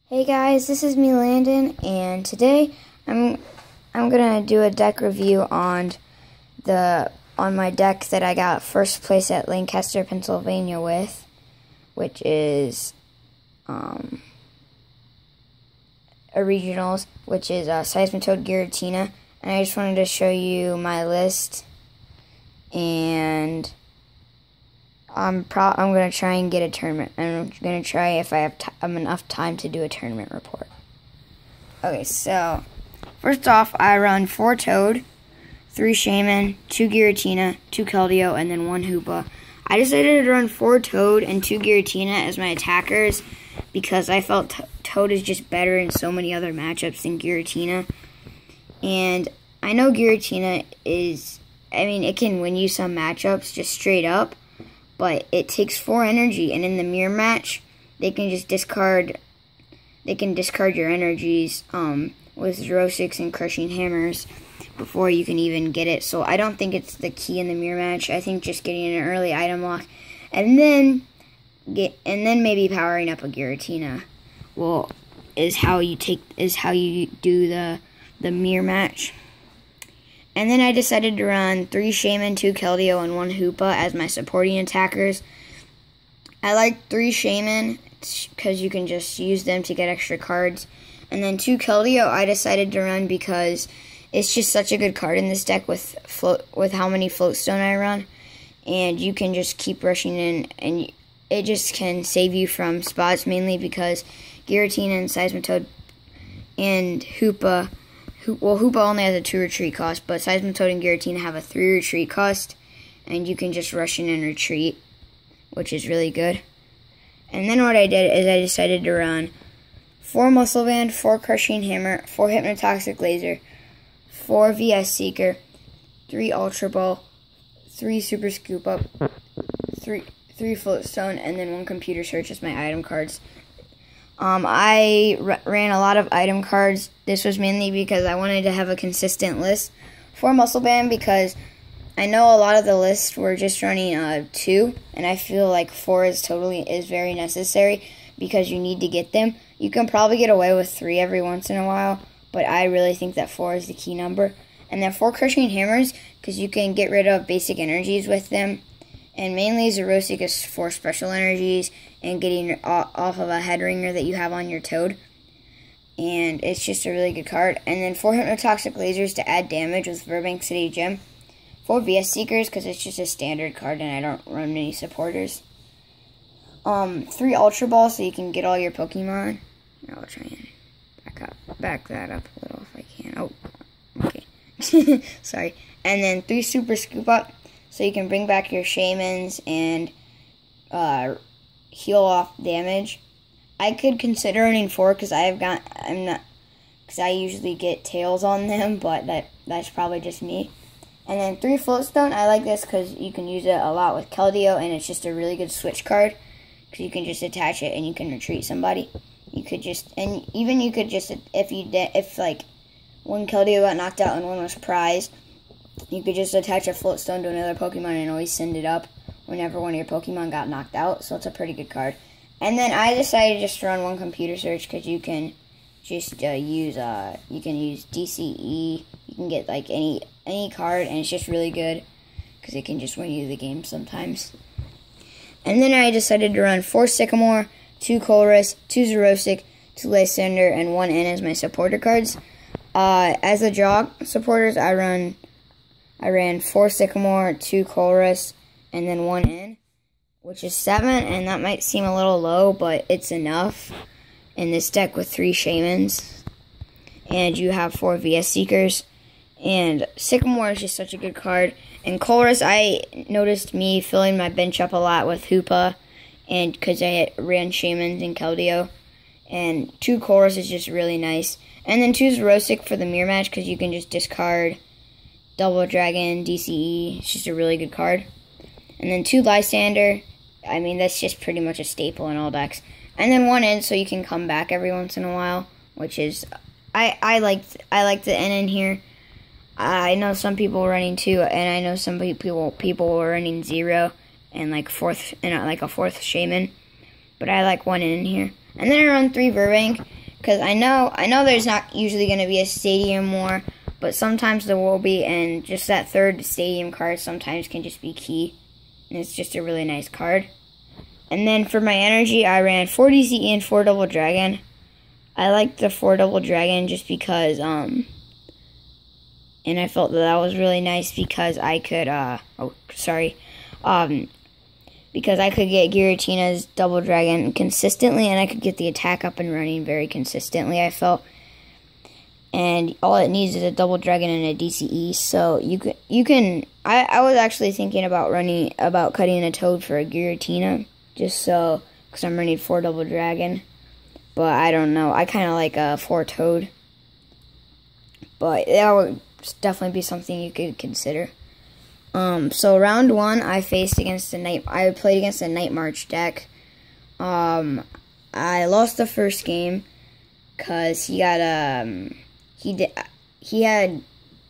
Hey guys, this is me, Landon, and today I'm gonna do a deck review on my deck that I got first place at Lancaster, Pennsylvania with, which is a regionals, which is Seismitoad Giratina, and I just wanted to show you my list, and I'm gonna try and get a tournament. I'm gonna try if I have enough time to do a tournament report. Okay, so first off, I run 4 Toad, 3 Shaman, 2 Giratina, 2 Keldeo, and then 1 Hoopa. I decided to run 4 Toad and 2 Giratina as my attackers because I felt Toad is just better in so many other matchups than Giratina. And I know Giratina it can win you some matchups just straight up, but it takes 4 energy, and in the mirror match, they can just discard your energies with Xerosics and Crushing Hammers before you can even get it. So I don't think it's the key in the mirror match. I think just getting an early item lock and then maybe powering up a Giratina is how you do the mirror match. And then I decided to run 3 Shaman, 2 Keldeo, and 1 Hoopa as my supporting attackers. I like 3 Shaman because you can just use them to get extra cards. And then 2 Keldeo I decided to run because it's just such a good card in this deck with how many Floatstone I run. And you can just keep rushing in, and it just can save you from spots, mainly because Giratina and Seismitoad and Hoopa... Hoopa only has a 2 retreat cost, but Seismitoad and Giratina have a 3 retreat cost, and you can just rush in and retreat, which is really good. And then what I did is I decided to run 4 Muscle Band, 4 Crushing Hammer, 4 Hypnotoxic Laser, 4 VS Seeker, 3 Ultra Ball, 3 Super Scoop Up, 3 Floatstone, and then 1 Computer Search as my item cards. I ran a lot of item cards. This was mainly because I wanted to have a consistent list for Muscle Band, because I know a lot of the lists were just running 2, and I feel like 4 is very necessary because you need to get them. You can probably get away with 3 every once in a while, but I really think that 4 is the key number. And then 4 Crushing Hammers, because you can get rid of basic energies with them. And mainly Xerosic is 4 special energies and getting off of a head ringer that you have on your Toad. And it's just a really good card. And then 4 Hypnotoxic Lasers to add damage with Burbank City Gem. 4 VS Seekers because it's just a standard card and I don't run many supporters. 3 Ultra Balls so you can get all your Pokemon. I'll try and back that up a little if I can. Oh, okay. Sorry. And then 3 Super Scoop Up, so you can bring back your Shamans and heal off damage. I could consider running 4 because I usually get tails on them, but that's probably just me. And then 3 Floatstone. I like this because you can use it a lot with Keldeo, and it's just a really good switch card because you can just attach it and you can retreat somebody. If like one Keldeo got knocked out and one was prized, you could just attach a Floatstone to another Pokemon and always send it up whenever one of your Pokemon got knocked out, so it's a pretty good card. And then I decided just to run 1 Computer Search because you can just use DCE, you can get like any card, and it's just really good because it can just win you the game sometimes. And then I decided to run 4 Sycamore, 2 Colress, 2 Xerosic, 2 Lysander, and 1 N as my supporter cards. As the draw supporters, I ran 4 Sycamore, 2 Colress, and then 1 N, which is 7, and that might seem a little low, but it's enough in this deck with 3 Shamans, and you have 4 VS Seekers, and Sycamore is just such a good card. And Colress, I noticed me filling my bench up a lot with Hoopa, and because I ran Shamans and Keldeo, and 2 Colress is just really nice. And then 2 Xerosic for the mirror match, because you can just discard Double Dragon, DCE. It's just a really good card. And then 2 Lysander. I mean, that's just pretty much a staple in all decks. And then 1 N, so you can come back every once in a while, which is... I like the N in here. I know some people were running 2, and I know some people were running 0 and like a 4th Shaman. But I like 1 in here. And then I run 3 Burbank. because I know there's not usually going to be a stadium war, but sometimes there will be, and just that third stadium card sometimes can just be key, and it's just a really nice card. And then for my energy, I ran 4 DCE and 4 Double Dragon. I like the 4 Double Dragon just because, and I felt that was really nice because I could, because I could get Giratina's Double Dragon consistently, and I could get the attack up and running very consistently, I felt. And all it needs is a Double Dragon and a DCE, so I was actually thinking about cutting a Toad for a Giratina, just so, because I'm running 4 Double Dragon. But I don't know. I kind of like a 4 Toad. But that would definitely be something you could consider. So round 1, I played against a Night March deck. I lost the first game because he got I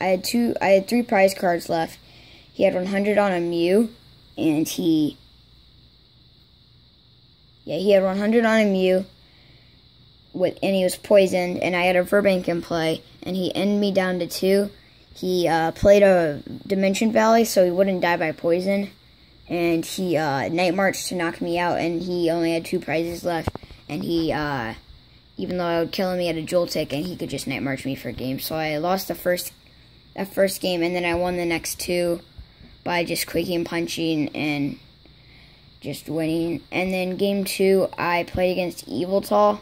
had 3 prize cards left. He had 100 on a Mew, and he had 100 on a Mew. And he was poisoned, and I had a Verbank in play, and he ended me down to 2. He played a Dimension Valley so he wouldn't die by poison, and he Night Marched to knock me out, and he only had 2 prizes left, and he, even though I would kill him, he had a Joltik, and he could just Night March me for a game. So I lost that first game, and then I won the next 2 by just Quaking Punching and just winning. And then game 2, I played against Eviltall,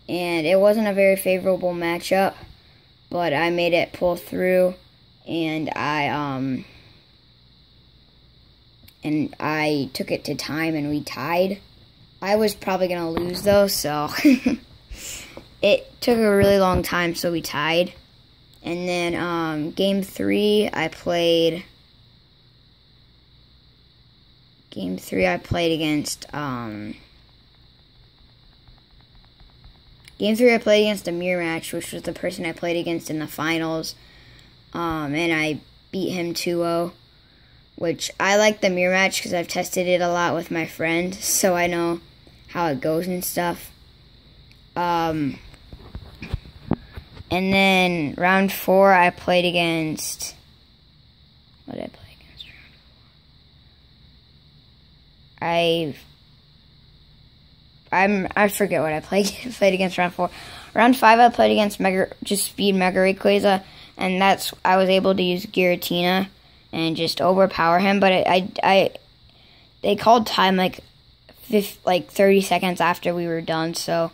and it wasn't a very favorable matchup, but I made it pull through, and I took it to time, and we tied. I was probably gonna lose though, so it took a really long time, so we tied. And then game 3, I played against Game 3, I played against a mirror match, which was the person I played against in the finals, and I beat him 2-0, which I like the mirror match because I've tested it a lot with my friend, so I know how it goes and stuff. And then round 4, I played against... What did I play against round 4? I forget what I played against round 4. Round 5, I played against Speed Mega Rayquaza, and I was able to use Giratina and just overpower him. But they called time like 30 seconds after we were done, so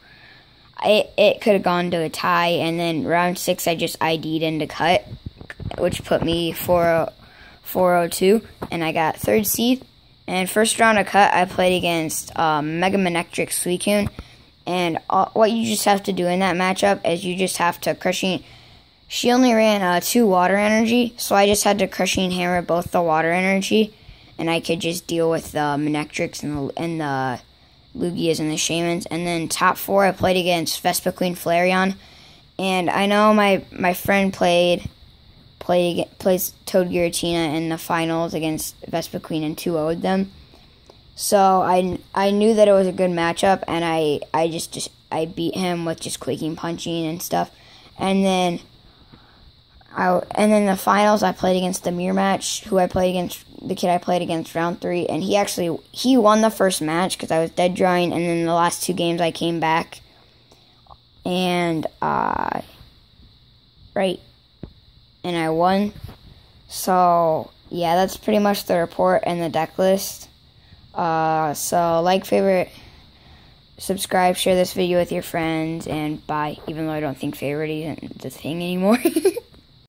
it could have gone to a tie. And then round 6, I just ID'd into cut, which put me 402, and I got 3rd seed. And first round of cut, I played against Mega Manectric Suicune. And what you just have to do in that matchup is you just have to Crushing... She only ran 2 Water Energy, so I just had to Crushing Hammer both the Water Energy. And I could just deal with the Manectrics and the Lugias and the Shaymins. And then top 4, I played against Vespiquen Flareon. And I know my friend plays Toad Giratina in the finals against Vespiquen and 2-0'd them. So I knew that it was a good matchup, and I beat him with just Quaking Punching and stuff. And then the finals, I played against the mirror match, the kid I played against round 3, and he won the first match because I was dead drawing, and then the last 2 games I came back, and and I won. So yeah, that's pretty much the report and the deck list. So like, favorite, subscribe, share this video with your friends, and bye. Even though I don't think favorite isn't the thing anymore.